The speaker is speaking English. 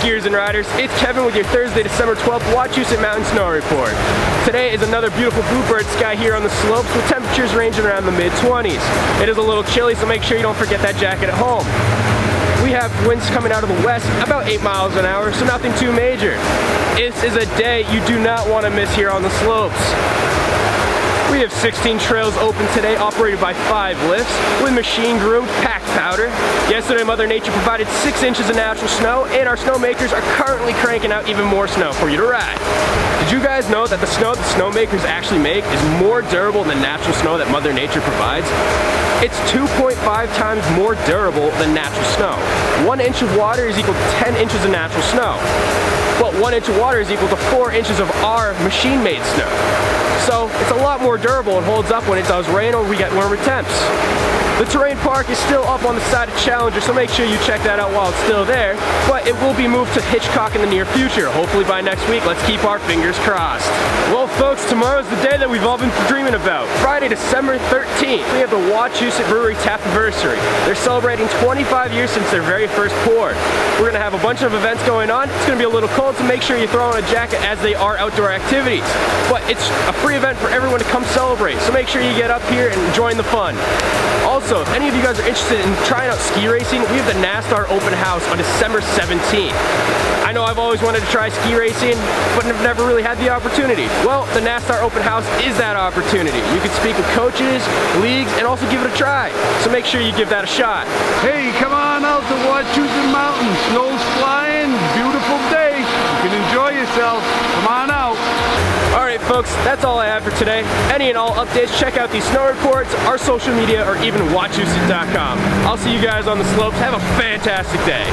skiers and riders, it's Kevin with your Thursday, December 12th Wachusett Mountain Snow Report. Today is another beautiful bluebird sky here on the slopes with temperatures ranging around the mid-20s. It is a little chilly, so make sure you don't forget that jacket at home. We have winds coming out of the west about 8 miles an hour, so nothing too major. This is a day you do not want to miss here on the slopes. We have 16 trails open today, operated by 5 lifts, with machine-groomed packed powder. Yesterday, Mother Nature provided 6 inches of natural snow, and our snowmakers are currently cranking out even more snow for you to ride. Did you guys know that the snow the snowmakers actually make is more durable than natural snow that Mother Nature provides? It's 2.5 times more durable than natural snow. 1 inch of water is equal to 10 inches of natural snow. But 1 inch of water is equal to 4 inches of our machine-made snow. So it's a lot more durable and holds up when it does rain or we get warmer temps. The terrain park is still up on the side of Challenger, so make sure you check that out while it's still there, but it will be moved to Hitchcock in the near future. Hopefully by next week. Let's keep our fingers crossed. Well folks, tomorrow's the day that we've all been dreaming about. Friday, December 13th, we have the Wachusett Brewery Tapiversary. They're celebrating 25 years since their very first pour. We're going to have a bunch of events going on. It's going to be a little cold, so make sure you throw on a jacket as they are outdoor activities. But it's a free event for everyone to come celebrate, so make sure you get up here and join the fun. Also, if any of you guys are interested in trying out ski racing, we have the NASCAR Open House on December 17th. I know I've always wanted to try ski racing, but have never really had the opportunity. Well, the NASCAR Open House is that opportunity. You can speak with coaches, leagues, and also give it a try. So make sure you give that a shot. Hey, come on out to Wachusett Mountain. Snow's flying, beautiful day. You can enjoy yourself. Come on out. Alright folks, that's all I have for today. Any and all updates, check out these snow reports, our social media, or even Wachusett.com. I'll see you guys on the slopes. Have a fantastic day.